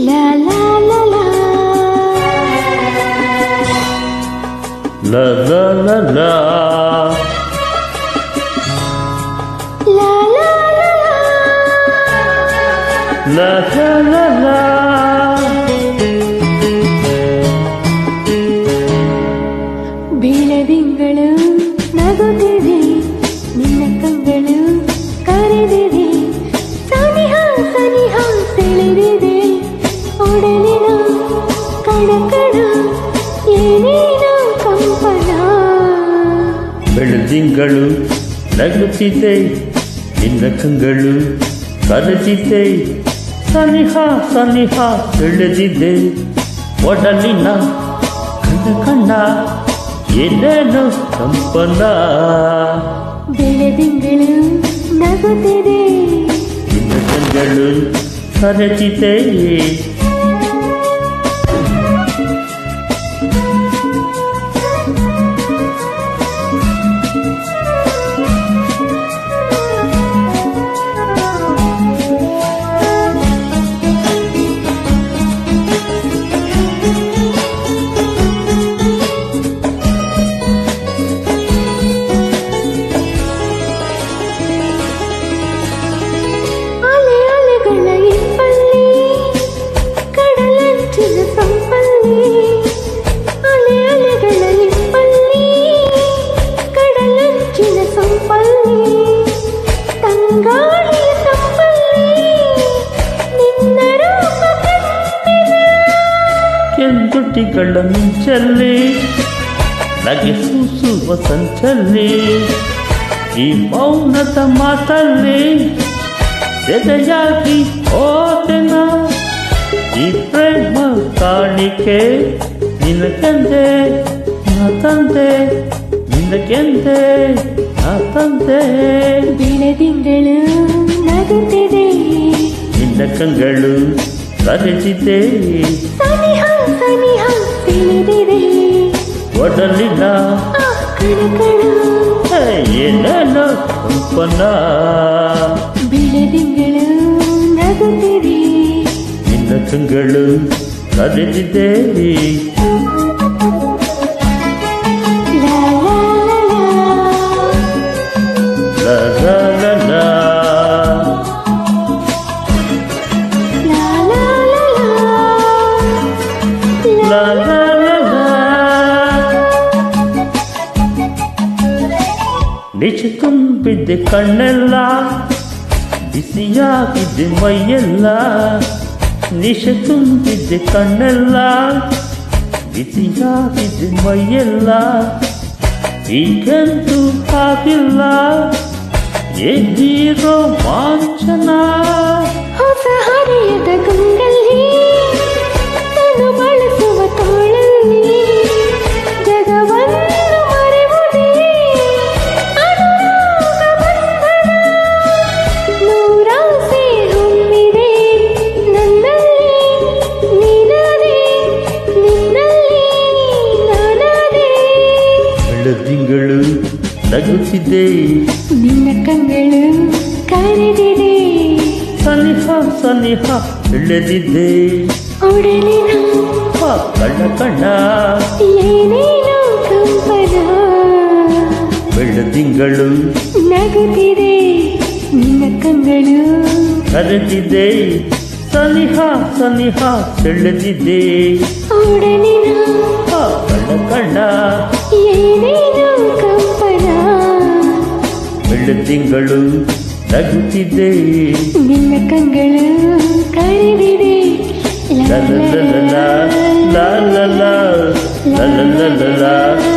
La la la la. La la la la. La la la la. La la la la. ಬೀಳದಿಂಗಳು ನಗುತ್ತಿದೆ, ನಿನ್ನ ಕಂಗಳು ಕರೆದಿದೆ, ಸನಿಹ ಸನಿಹ ಸೆಳೆದಿದೆ, ಒಡಲಿನ ಕಣಕಣ ಏನೇನೋ ಕಂಪನ. ಬೆಳದಿಂಗಳು ನಗುತ್ತಿದೆ, ನಿನ್ನ ಕಂಗಳು ಕರೆದಿದೆ, ಸನಿಹ ಸನಿಹ ಸೆಳೆದಿದೆ, ಒಡಲಿನ ಕಣ ಏನೇನು ಕಂಪನ. ಬೆಳದಿಂಗಳು ನಗುತ್ತಿದೆ, ನಿನ್ನ ಕಂಗಳು ಕರೆದಿದೆ. ಕೆಂದುಟಿಗಳ ಮಿಂಚಲ್ಲಿ ನಗೆ ಸೂಸುವ ಸಂಚಲ್ಲಿ, ಈ ಮೌನದ ಮಾತಲ್ಲಿ ಎದೆಯಾಗಿ ಹೋದೆನ, ಈ ಪ್ರೇಮ ಕಾಣಿಕೆ ನಿನಗೆಂದೆ ನಾ ತಂದೆ, ನಿನಗೆಂದೆ ನಾ ತಂದೆ. ಬೆಳದಿಂಗಳು ನಗುತ್ತಿದೆ, ನಿನ್ನ ಕಂಗಳು ಕರೆದಿದೆ, ಸನಿಹ ಸನಿಹ ತಿಳಿದಿದೆ, ಒಡಲಿನ ಕಣಕಣ ಏನೇನೋ ಕಂಪನ. ಬೆಳದಿಂಗಳು ನಗುತ್ತಿದೆ, ನಿನ್ನ ಕಂಗಳು ಕರೆದಿದೆ. ಲಾ ಲಾ ಲಾ La la la la. ಲಾ ಲಾ ಲಾ La la la la. ನಿಜ ತುಂಬಿದ್ದೆ ಕಣ್ಣೆಲ್ಲ, ಬಿಸಿಯಾಗಿದ್ದೆ ಮೈಯೆಲ್ಲ, ನಿಶ ತುಂಬಿದ್ದೆ ಕಣ್ಣೆಲ್ಲ, ಬಿಸಿಯಾಗಿದ್ದೆ ಮೈಯೆಲ್ಲ, ಈಗಂತೂ ಆಗಿಲ್ಲ ಎದ್ದೀರೋ ವಾಂಚನ. ಹೊಸ ಹರೆಯದ ಗಂಗಲ್ಲಿ ತನು ಬಳಸುವ ತೋಳಲ್ಲಿ, ಜಗವನ್ನು ಮರೆವುದೇ ಅನುರಾಗ ಬಂಧನ. ನೂರಾಸೆ ಹೊಮ್ಮಿದೆ ನನ್ನಲ್ಲಿ, ನೀನಾದೆ ನಿನ್ನಲ್ಲಿ ನಾನಾದೆ. ಬೆಳದಿಂಗಳು ನಗುತ್ತಿದೆ, ನಿನ್ನ ಕಂಗಳು ಕರೆದಿದೆ, ಸನಿಹ ಸನಿಹ ಎಳೆದಿದೆ, ಒಡಲಿನ ಕಣ್ಣ ಕಣ್ಣ ಏನೇನೋ ಕಂಪನ. ಬೆಳದಿಂಗಳು ನಗುತ್ತಿದೆ, ನಿನ್ನ ಕಂಗಳು ಕರೆದಿದೆ, ಸನಿಹ ಸನಿಹ ಸೆಳೆದಿದೆ, ಒಡಲಿನ ಕಣ್ಣ ಕಣ್ಣ ಏನೇನೋ ಕಂಪನ. ಬೆಳದಿಂಗಳು ನಗುತ್ತಿದೆ, ನಿನ್ನ ಕಂಗಳು ಕರೆದಿದೆ. la la la la la la la la la la la la.